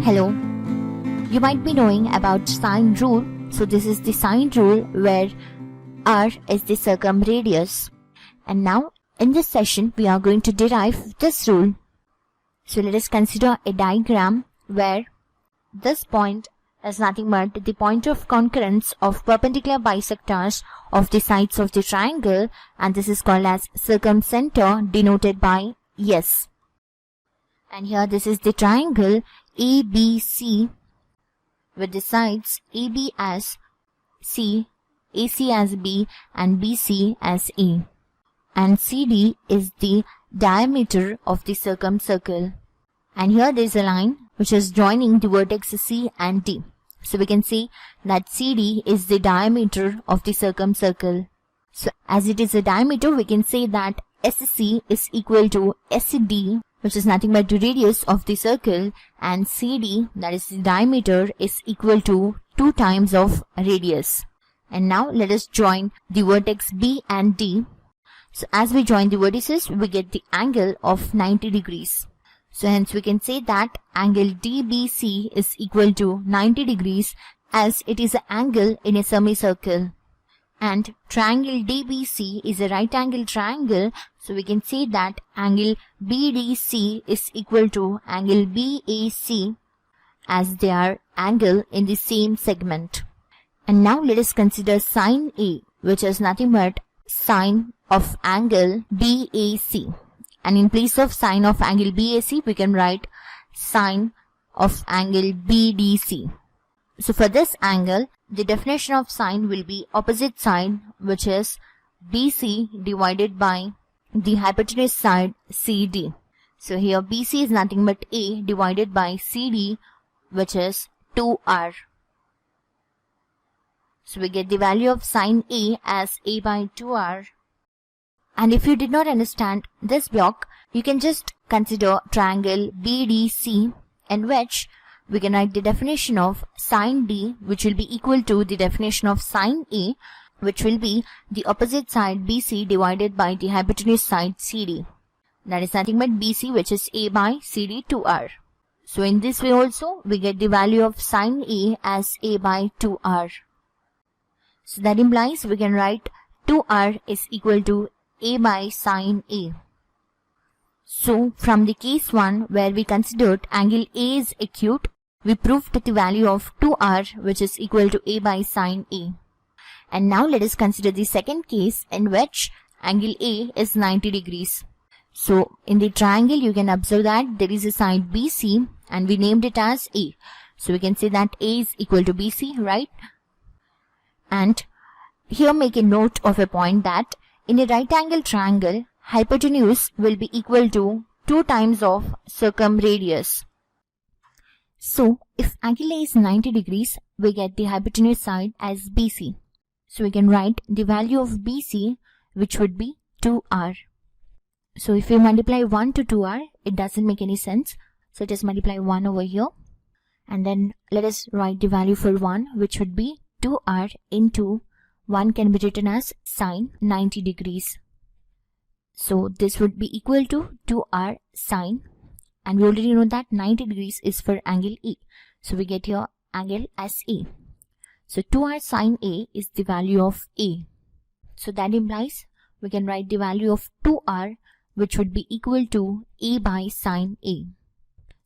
Hello. You might be knowing about sine rule. So this is the sine rule where r is the circumradius. And now in this session we are going to derive this rule. So let us consider a diagram where this point is nothing but the point of concurrence of perpendicular bisectors of the sides of the triangle, and this is called as circumcenter, denoted by S. And here this is the triangle ABC with the sides AB as C, AC as B and BC as A. And CD is the diameter of the circumcircle. And here there is a line which is joining the vertex C and D. So we can say that CD is the diameter of the circumcircle. So as it is a diameter, we can say that SC is equal to SD, which is nothing but the radius of the circle, and CD, that is the diameter, is equal to 2 times of radius. And now let us join the vertex B and D. So as we join the vertices, we get the angle of 90 degrees. So hence we can say that angle DBC is equal to 90 degrees as it is an angle in a semicircle. And triangle DBC is a right angle triangle, so we can say that angle BDC is equal to angle BAC as they are angle in the same segment. And now let us consider sine A, which is nothing but sine of angle BAC. And in place of sine of angle BAC, we can write sine of angle BDC. So for this angle, the definition of sine will be opposite side, which is BC divided by the hypotenuse side CD. So here BC is nothing but A divided by CD, which is 2R. So we get the value of sine A as A by 2R. And if you did not understand this block, you can just consider triangle BDC, in which we can write the definition of sine D, which will be equal to the definition of sine A, which will be the opposite side BC divided by the hypotenuse side CD. That is nothing but BC, which is A by CD 2R. So in this way also, we get the value of sine A as A by 2R. So that implies we can write 2R is equal to A by sine A. So from the case 1 where we considered angle A is acute, we proved the value of 2R, which is equal to A by sine A. And now let us consider the second case in which angle A is 90 degrees. So in the triangle you can observe that there is a side BC and we named it as A. So we can say that A is equal to BC, right? And here make a note of a point that in a right angle triangle, hypotenuse will be equal to 2 times of circumradius. So if angle A is 90 degrees, we get the hypotenuse side as BC. So we can write the value of BC, which would be 2R. So if we multiply 1 to 2R, it doesn't make any sense. So just multiply 1 over here. And then let us write the value for 1, which would be 2R into 1 can be written as sine 90 degrees. So this would be equal to 2R sine. And we already know that 90 degrees is for angle A. So we get here angle as A. So 2R sine A is the value of A. So that implies we can write the value of 2R, which would be equal to A by sine A.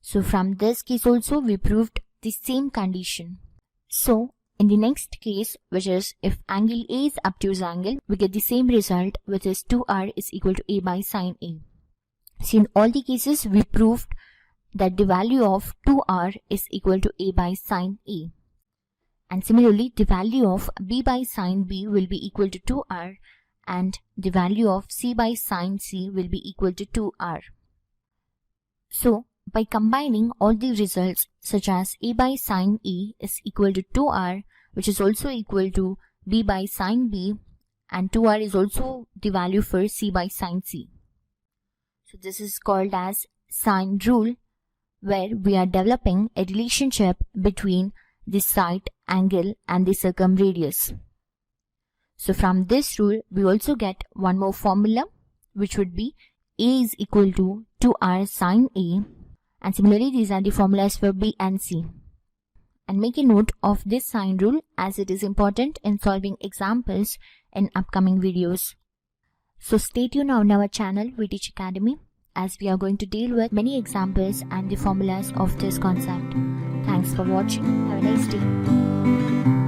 So from this case also we proved the same condition. So in the next case, which is if angle A is obtuse angle, we get the same result, which is 2R is equal to A by sine A. So in all the cases, we proved that the value of 2R is equal to A by sine A. And similarly, the value of B by sine B will be equal to 2R, and the value of C by sine C will be equal to 2R. So by combining all the results, such as A by sine A is equal to 2R, which is also equal to B by sine B, and 2R is also the value for C by sine C. So this is called as sine rule, where we are developing a relationship between the side angle and the circumradius. So from this rule, we also get one more formula, which would be A is equal to 2R sine A, And similarly, these are the formulas for B and C. And make a note of this sign rule as it is important in solving examples in upcoming videos. So stay tuned on our channel VTeach Academy as we are going to deal with many examples and the formulas of this concept. Thanks for watching. Have a nice day.